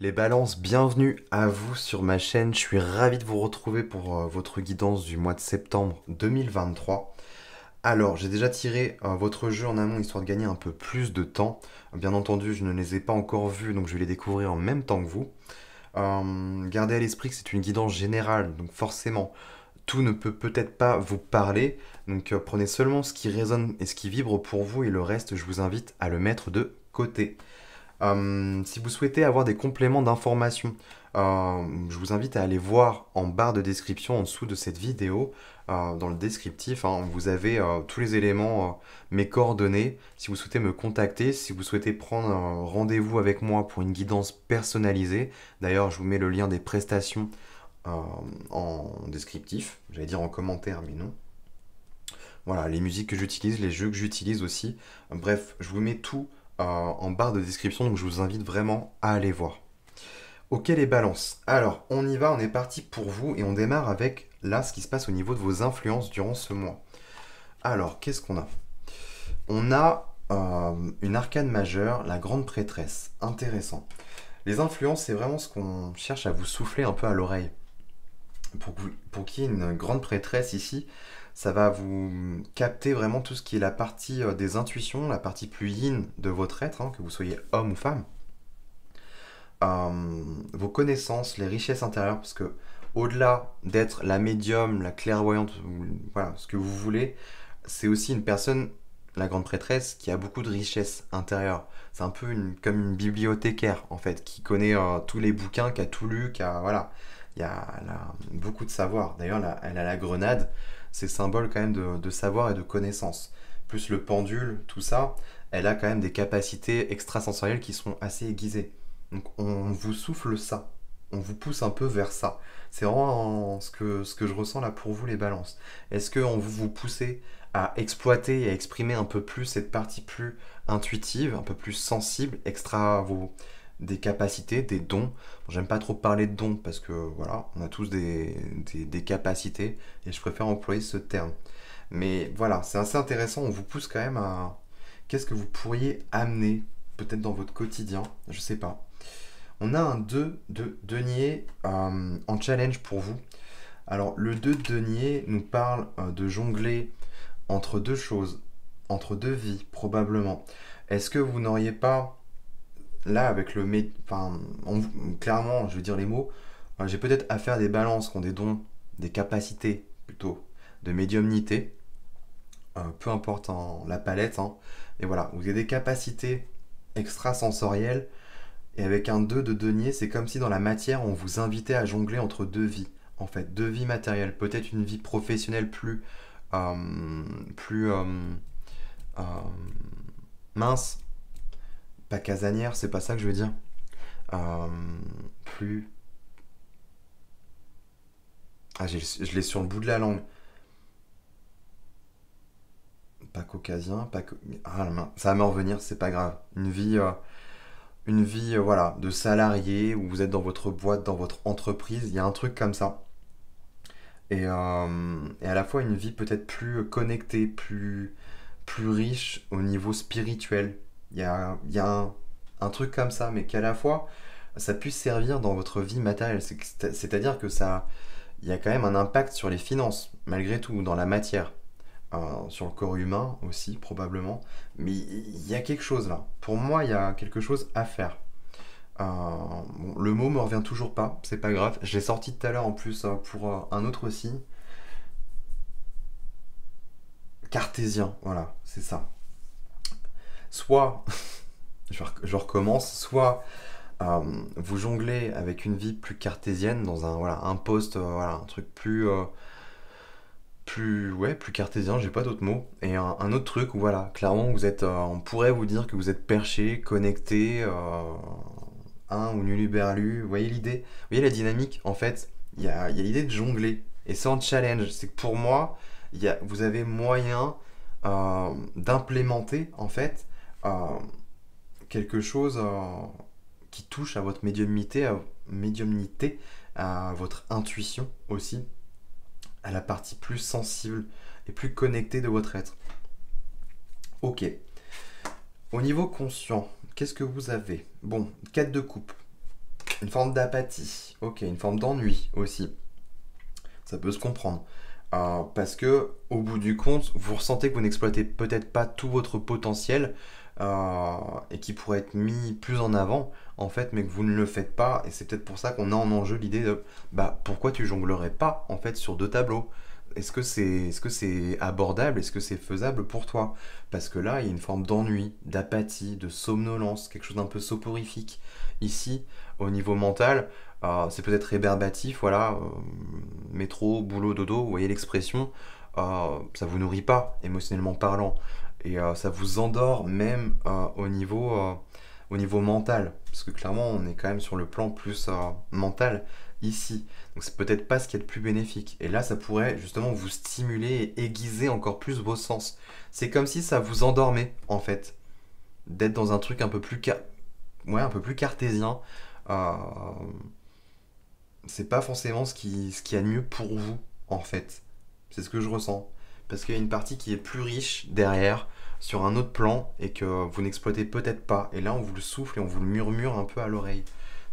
Les balances, bienvenue à vous sur ma chaîne. Je suis ravi de vous retrouver pour votre guidance du mois de septembre 2023. Alors, j'ai déjà tiré votre jeu en amont histoire de gagner un peu plus de temps. Bien entendu, je ne les ai pas encore vus, donc je vais les découvrir en même temps que vous. Gardez à l'esprit que c'est une guidance générale, donc forcément, tout ne peut peut-être pas vous parler. Donc prenez seulement ce qui résonne et ce qui vibre pour vous et le reste, je vous invite à le mettre de côté. Si vous souhaitez avoir des compléments d'information, je vous invite à aller voir en barre de description en dessous de cette vidéo, dans le descriptif, hein, vous avez tous les éléments, mes coordonnées. Si vous souhaitez me contacter, si vous souhaitez prendre un rendez-vous avec moi pour une guidance personnalisée, d'ailleurs je vous mets le lien des prestations euh, en descriptif, j'allais dire en commentaire mais non. Voilà, les musiques que j'utilise, les jeux que j'utilise aussi. Bref, je vous mets tout en barre de description, donc je vous invite vraiment à aller voir. Ok les balances. Alors, on y va, on est parti pour vous et on démarre avec là ce qui se passe au niveau de vos influences durant ce mois. Alors, qu'est-ce qu'on a? On a une arcane majeure, la grande prêtresse. Intéressant. Les influences, c'est vraiment ce qu'on cherche à vous souffler un peu à l'oreille. Pour qu'il y ait une grande prêtresse ici, ça va vous capter vraiment tout ce qui est la partie des intuitions, la partie plus yin de votre être, hein, que vous soyez homme ou femme. Vos connaissances, les richesses intérieures, parce que au-delà d'être la médium, la clairvoyante, voilà, ce que vous voulez, c'est aussi une personne, la grande prêtresse, qui a beaucoup de richesses intérieures. C'est un peu comme une bibliothécaire, en fait, qui connaît tous les bouquins, qui a tout lu, qui a, voilà, elle a beaucoup de savoir. D'ailleurs, elle a la grenade, c'est symbole quand même de savoir et de connaissance. Plus le pendule, tout ça, elle a quand même des capacités extrasensorielles qui sont assez aiguisées. Donc on vous souffle ça, on vous pousse un peu vers ça. C'est vraiment ce que je ressens là pour vous les balances. Est-ce qu'on vous poussez à exploiter et à exprimer un peu plus cette partie plus intuitive, un peu plus sensible, extra des capacités, des dons. Bon, j'aime pas trop parler de dons parce que voilà, on a tous des capacités et je préfère employer ce terme. Mais voilà, c'est assez intéressant, on vous pousse quand même à... Qu'est-ce que vous pourriez amener peut-être dans votre quotidien, je sais pas. On a un 2 de denier en challenge pour vous. Alors, le 2 de denier nous parle de jongler entre deux choses, entre deux vies, probablement. Est-ce que vous n'auriez pas, là, avec le... Enfin, clairement, je vais dire les mots, j'ai peut-être affaire à des balances qui ont des dons, des capacités, plutôt, de médiumnité, peu importe la palette, hein. Et voilà, vous avez des capacités extrasensorielles. Et avec un 2 de denier, c'est comme si dans la matière, on vous invitait à jongler entre deux vies. En fait, deux vies matérielles. Peut-être une vie professionnelle plus euh, mince. Pas casanière, c'est pas ça que je veux dire. Euh, plus... Ah, je l'ai sur le bout de la langue. Pas caucasien, pas... Ah, ça va me revenir, c'est pas grave. Une vie voilà, de salarié où vous êtes dans votre boîte, dans votre entreprise, il y a un truc comme ça. Et à la fois une vie peut-être plus connectée, plus riche au niveau spirituel. Il y a un truc comme ça, mais qu'à la fois ça puisse servir dans votre vie matérielle. C'est-à-dire que ça, il y a quand même un impact sur les finances, malgré tout, dans la matière. Sur le corps humain aussi, probablement. Mais il y a quelque chose là. Pour moi, il y a quelque chose à faire. Bon, le mot me revient toujours pas, c'est pas grave. J'ai sorti tout à l'heure en plus pour un autre signe. Cartésien, voilà, c'est ça. Soit, je recommence, soit euh, vous jonglez avec une vie plus cartésienne dans voilà, un poste, voilà, un truc ouais, plus cartésien, j'ai pas d'autres mots. Et un autre truc où voilà, clairement vous êtes, on pourrait vous dire que vous êtes perché, connecté, un ou nuluberlu. Vous voyez l'idée? Vous voyez la dynamique? En fait, il y a l'idée de jongler. Et c'est en challenge. C'est que pour moi, vous avez moyen d'implémenter en fait euh, quelque chose qui touche à votre médiumnité, à votre intuition aussi, à la partie plus sensible et plus connectée de votre être. Ok. Au niveau conscient, qu'est-ce que vous avez? Bon, 4 de coupe. Une forme d'apathie, ok, une forme d'ennui aussi. Ça peut se comprendre. Parce que, au bout du compte, vous ressentez que vous n'exploitez peut-être pas tout votre potentiel et qui pourrait être mis plus en avant, en fait, mais que vous ne le faites pas. Et c'est peut-être pour ça qu'on a en enjeu l'idée de bah, pourquoi tu jonglerais pas, en fait, sur deux tableaux? Est-ce que c'est abordable? Est-ce que c'est faisable pour toi? Parce que là, il y a une forme d'ennui, d'apathie, de somnolence, quelque chose d'un peu soporifique. Ici, au niveau mental, c'est peut-être rébarbatif, voilà, métro, boulot, dodo, vous voyez l'expression, ça vous nourrit pas, émotionnellement parlant, et ça vous endort même au niveau mental, parce que clairement, on est quand même sur le plan plus mental ici, donc c'est peut-être pas ce qui est le plus bénéfique, et là, ça pourrait justement vous stimuler et aiguiser encore plus vos sens. C'est comme si ça vous endormait, en fait, d'être dans un truc un peu plus, ouais, un peu plus cartésien, euh, c'est pas forcément ce qui y a de mieux pour vous, en fait. C'est ce que je ressens. Parce qu'il y a une partie qui est plus riche derrière, sur un autre plan, et que vous n'exploitez peut-être pas. Et là, on vous le souffle et on vous le murmure un peu à l'oreille.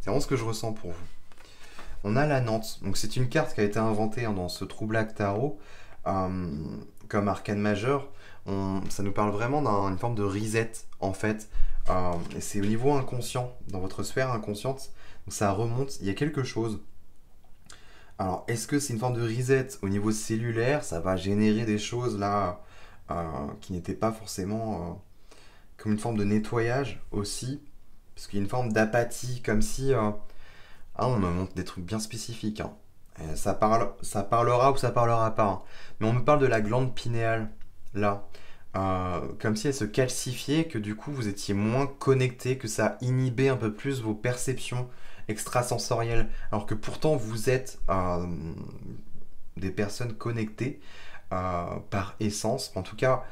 C'est vraiment ce que je ressens pour vous. On a la Nantes. Donc, c'est une carte qui a été inventée dans ce Troublak Tarot, euh, comme arcane majeur. Ça nous parle vraiment d'une forme de reset, en fait. Et c'est au niveau inconscient, dans votre sphère inconsciente. Donc, ça remonte. Il y a quelque chose. Alors, est-ce que c'est une forme de reset au niveau cellulaire? Ça va générer des choses là qui n'étaient pas forcément comme une forme de nettoyage aussi, parce qu'il y a une forme d'apathie, comme si on me montre des trucs bien spécifiques, hein. Ça parlera ou ça parlera pas, hein. Mais on me parle de la glande pinéale là. Comme si elle se calcifiait, que du coup vous étiez moins connecté, que ça inhibait un peu plus vos perceptions extrasensorielles, alors que pourtant vous êtes des personnes connectées par essence. En tout cas,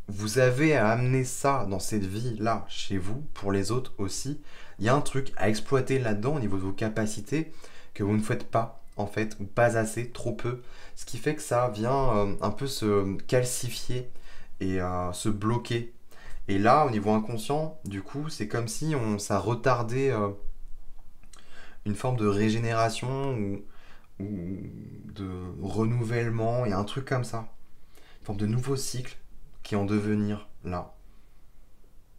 vous avez à amener ça dans cette vie-là, chez vous, pour les autres aussi. Il y a un truc à exploiter là-dedans au niveau de vos capacités que vous ne faites pas, en fait, ou pas assez, trop peu. Ce qui fait que ça vient un peu se calcifier et se bloquer. Et là, au niveau inconscient, du coup, c'est comme si ça retardait une forme de régénération ou de renouvellement. Il y a un truc comme ça. Une forme de nouveau cycle qui est en devenir là.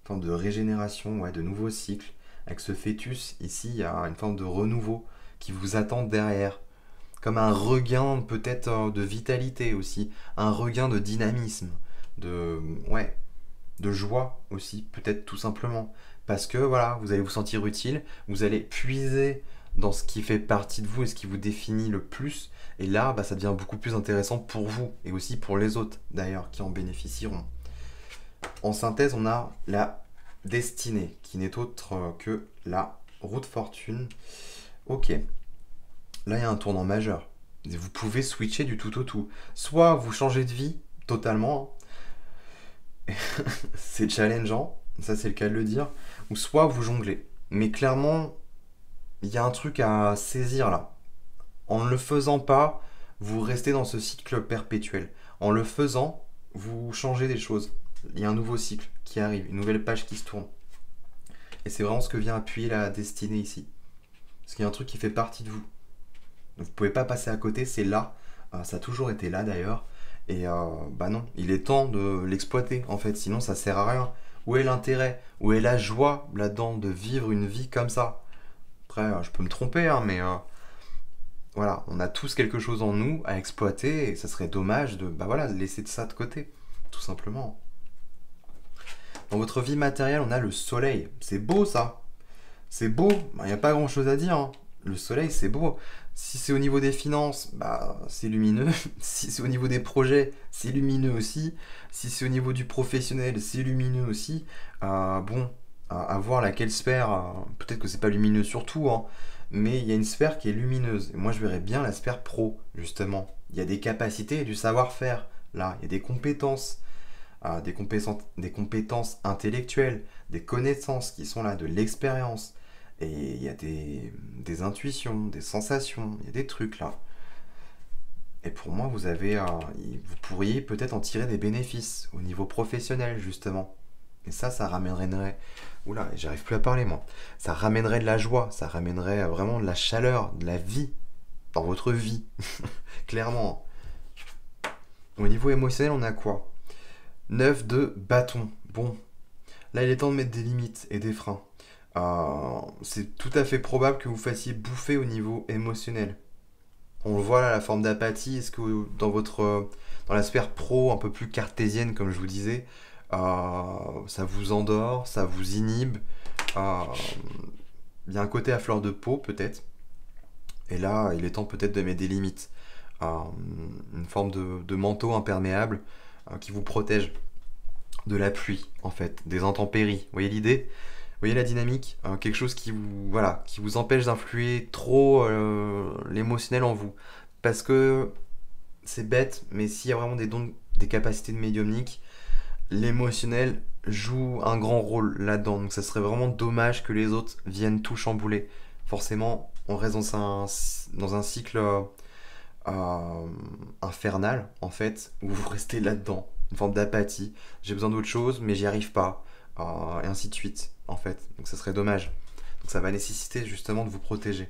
Une forme de régénération, ouais, de nouveau cycle. Avec ce fœtus, ici, il y a une forme de renouveau qui vous attend derrière. Comme un regain peut-être de vitalité aussi. Un regain de dynamisme. De, ouais, de joie aussi, peut-être tout simplement. Parce que voilà, vous allez vous sentir utile, vous allez puiser dans ce qui fait partie de vous et ce qui vous définit le plus. Et là, bah, ça devient beaucoup plus intéressant pour vous et aussi pour les autres d'ailleurs qui en bénéficieront. En synthèse, on a la destinée qui n'est autre que la roue de fortune. Ok, là il y a un tournant majeur. Vous pouvez switcher du tout au tout. Soit vous changez de vie totalement, c'est challengeant, ça c'est le cas de le dire, ou soit vous jonglez. Mais clairement, il y a un truc à saisir là. En ne le faisant pas, vous restez dans ce cycle perpétuel. En le faisant, vous changez des choses. Il y a un nouveau cycle qui arrive, une nouvelle page qui se tourne. Et c'est vraiment ce que vient appuyer la destinée ici. Parce qu'il y a un truc qui fait partie de vous. Donc vous pouvez pas passer à côté, c'est là. Ça a toujours été là d'ailleurs. Et bah non, il est temps de l'exploiter en fait, sinon ça sert à rien. Où est l'intérêt? Où est la joie là-dedans de vivre une vie comme ça? Après, je peux me tromper, hein, mais voilà, on a tous quelque chose en nous à exploiter et ça serait dommage de bah voilà, laisser ça de côté, tout simplement. Dans votre vie matérielle, on a le soleil. C'est beau ça. C'est beau, il n'y a pas grand-chose à dire, hein. Le soleil, c'est beau. Si c'est au niveau des finances, bah, c'est lumineux. Si c'est au niveau des projets, c'est lumineux aussi. Si c'est au niveau du professionnel, c'est lumineux aussi. Bon, à voir laquelle sphère, peut-être que c'est pas lumineux sur tout, hein, mais il y a une sphère qui est lumineuse. Et moi, je verrais bien la sphère pro, justement. Il y a des capacités et du savoir-faire, là. Il y a des compétences intellectuelles, des connaissances qui sont là, de l'expérience. Et il y a des intuitions, des sensations, il y a des trucs là. Et pour moi, vous pourriez peut-être en tirer des bénéfices au niveau professionnel, justement. Et ça ramènerait Oula, j'arrive plus à parler moi. Ça ramènerait de la joie, ça ramènerait vraiment de la chaleur, de la vie dans votre vie, clairement. Au niveau émotionnel, on a quoi? 9 de bâton. Bon, là il est temps de mettre des limites et des freins. C'est tout à fait probable que vous fassiez bouffer au niveau émotionnel. On le voit là, la forme d'apathie. Est-ce que dans dans la sphère pro, un peu plus cartésienne, comme je vous disais, ça vous endort, ça vous inhibe. euh, il y a un côté à fleur de peau, peut-être. Et là, il est temps peut-être de mettre des limites. Euh, une forme de manteau imperméable qui vous protège de la pluie, en fait, des intempéries. Vous voyez l'idée? Vous voyez la dynamique? Quelque chose qui vous, voilà, qui vous empêche d'influer trop l'émotionnel en vous. Parce que c'est bête, mais s'il y a vraiment des dons, des capacités de médiumnique, l'émotionnel joue un grand rôle là-dedans. Donc ça serait vraiment dommage que les autres viennent tout chambouler. Forcément, on reste dans un cycle infernal, en fait, où vous restez là-dedans. Une forme d'apathie. J'ai besoin d'autre chose, mais j'y arrive pas. Et ainsi de suite, en fait. Donc ça serait dommage. Donc ça va nécessiter justement de vous protéger.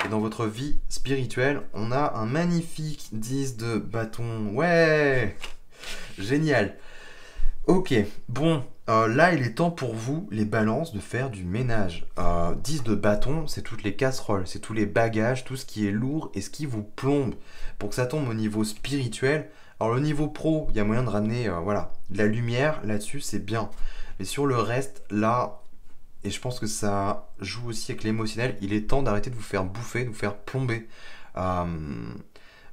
Et dans votre vie spirituelle, on a un magnifique 10 de bâton. Ouais! Génial! Ok, bon, là il est temps pour vous, les balances, de faire du ménage. 10 de bâton, c'est toutes les casseroles, c'est tous les bagages, tout ce qui est lourd et ce qui vous plombe. Pour que ça tombe au niveau spirituel, alors le niveau pro, il y a moyen de ramener voilà, de la lumière là-dessus, c'est bien. Mais sur le reste, là, et je pense que ça joue aussi avec l'émotionnel, il est temps d'arrêter de vous faire bouffer, de vous faire plomber. Euh,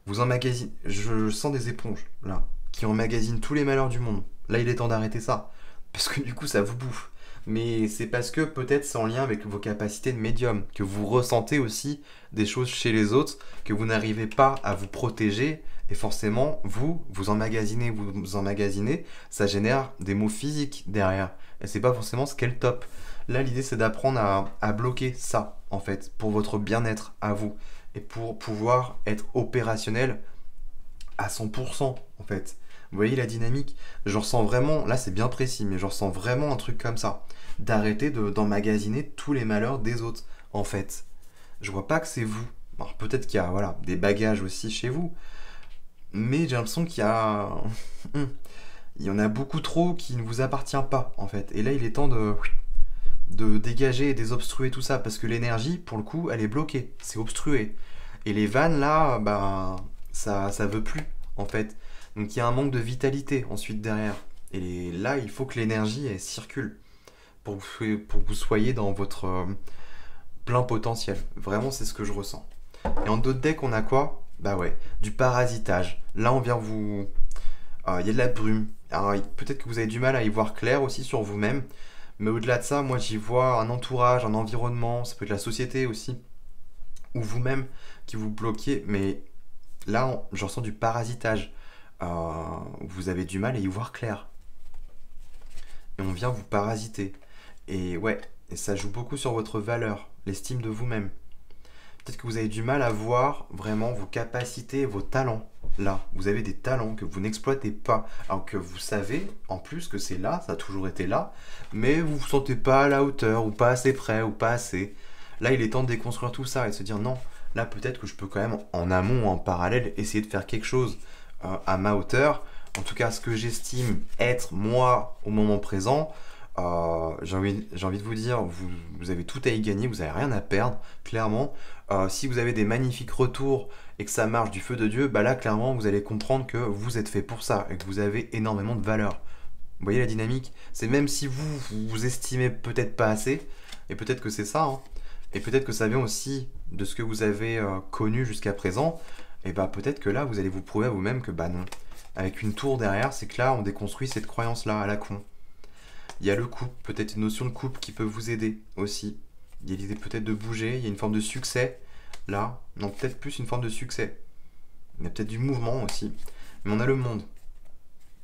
vous emmagasinez, je sens des éponges là, qui emmagasinent tous les malheurs du monde. Là, il est temps d'arrêter ça. Parce que du coup, ça vous bouffe. Mais c'est parce que peut-être c'est en lien avec vos capacités de médium, que vous ressentez aussi des choses chez les autres, que vous n'arrivez pas à vous protéger, et forcément, vous emmagasinez, ça génère des maux physiques derrière. Et c'est pas forcément ce qu'est le top. Là, l'idée, c'est d'apprendre à bloquer ça, en fait, pour votre bien-être à vous, et pour pouvoir être opérationnel à 100%, en fait. Vous voyez la dynamique? Je ressens vraiment, là c'est bien précis, mais je ressens vraiment un truc comme ça. D'arrêter d'emmagasiner tous les malheurs des autres, en fait. Je vois pas que c'est vous. Alors peut-être qu'il y a voilà, des bagages aussi chez vous, mais j'ai l'impression qu'il y a... il y en a beaucoup trop qui ne vous appartient pas, en fait. Et là il est temps de dégager et désobstruer tout ça, parce que l'énergie, pour le coup, elle est bloquée, c'est obstrué. Et les vannes, là, bah, ça veut plus, en fait. Donc il y a un manque de vitalité ensuite derrière. Et là, il faut que l'énergie elle circule pour que vous soyez dans votre plein potentiel. Vraiment, c'est ce que je ressens. Et en d'autres decks, on a quoi? Bah ouais, du parasitage. Là, on vient vous... Il y a de la brume. Alors, peut-être que vous avez du mal à y voir clair aussi sur vous-même. Mais au-delà de ça, moi, j'y vois un entourage, un environnement. Ça peut être la société aussi. Ou vous-même qui vous bloquez. Mais là, je ressens du parasitage. Vous avez du mal à y voir clair. Et on vient vous parasiter. Et ouais, et ça joue beaucoup sur votre valeur, l'estime de vous-même. Peut-être que vous avez du mal à voir vraiment vos capacités, vos talents. Là, vous avez des talents que vous n'exploitez pas. Alors que vous savez, en plus, que c'est là, ça a toujours été là, mais vous vous sentez pas à la hauteur, ou pas assez près, ou pas assez. Là, il est temps de déconstruire tout ça et de se dire non, là, peut-être que je peux quand même, en amont, en parallèle, essayer de faire quelque chose à ma hauteur. En tout cas, ce que j'estime être moi au moment présent. J'ai envie de vous dire, vous avez tout à y gagner, vous n'avez rien à perdre, clairement. Si vous avez des magnifiques retours et que ça marche du feu de Dieu, bah là, clairement, vous allez comprendre que vous êtes fait pour ça et que vous avez énormément de valeur. Vous voyez la dynamique? C'est même si vous estimez peut-être pas assez, et peut-être que c'est ça, hein, et peut-être que ça vient aussi de ce que vous avez connu jusqu'à présent, et bah peut-être que là, vous allez vous prouver à vous-même que bah non. Avec une tour derrière, c'est que là, on déconstruit cette croyance-là à la con. Il y a le couple, peut-être une notion de couple qui peut vous aider aussi. Il y a l'idée peut-être de bouger, il y a une forme de succès. Là, non, peut-être plus une forme de succès. Il y a peut-être du mouvement aussi. Mais on a le monde.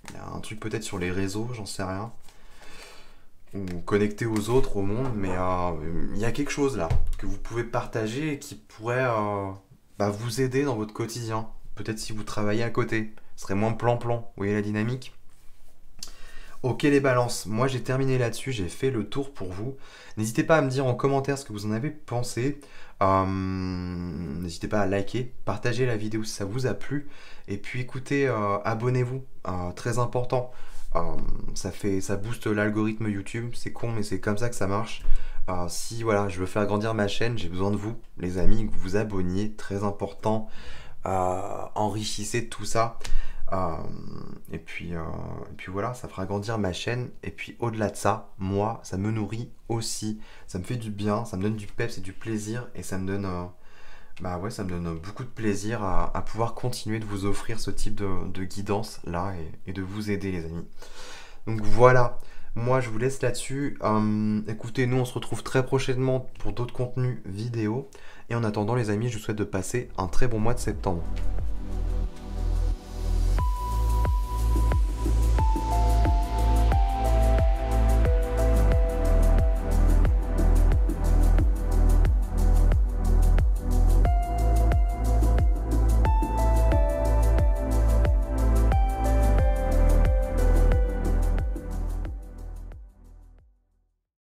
Il y a un truc peut-être sur les réseaux, j'en sais rien. Ou connecté aux autres, au monde. Mais il y a quelque chose là que vous pouvez partager et qui pourrait bah, vous aider dans votre quotidien. Peut-être si vous travaillez à côté. Ce serait moins plan-plan. Vous voyez la dynamique? Ok les balances, moi j'ai terminé là-dessus, j'ai fait le tour pour vous. N'hésitez pas à me dire en commentaire ce que vous en avez pensé. N'hésitez pas à liker, partager la vidéo si ça vous a plu. Et puis écoutez, abonnez-vous, très important. Ça booste l'algorithme YouTube, c'est con mais c'est comme ça que ça marche. Si voilà, je veux faire grandir ma chaîne, j'ai besoin de vous, les amis, que vous vous abonniez, très important. Enrichissez tout ça. Euh, et puis voilà, ça fera grandir ma chaîne. Et puis au-delà de ça, moi, ça me nourrit aussi. Ça me fait du bien, ça me donne du peps et du plaisir. Et ça me donne, bah ouais, ça me donne beaucoup de plaisir à pouvoir continuer de vous offrir ce type de guidance là et de vous aider, les amis. Donc voilà, moi je vous laisse là-dessus. Écoutez, nous on se retrouve très prochainement pour d'autres contenus vidéo. Et en attendant, les amis, je vous souhaite de passer un très bon mois de septembre.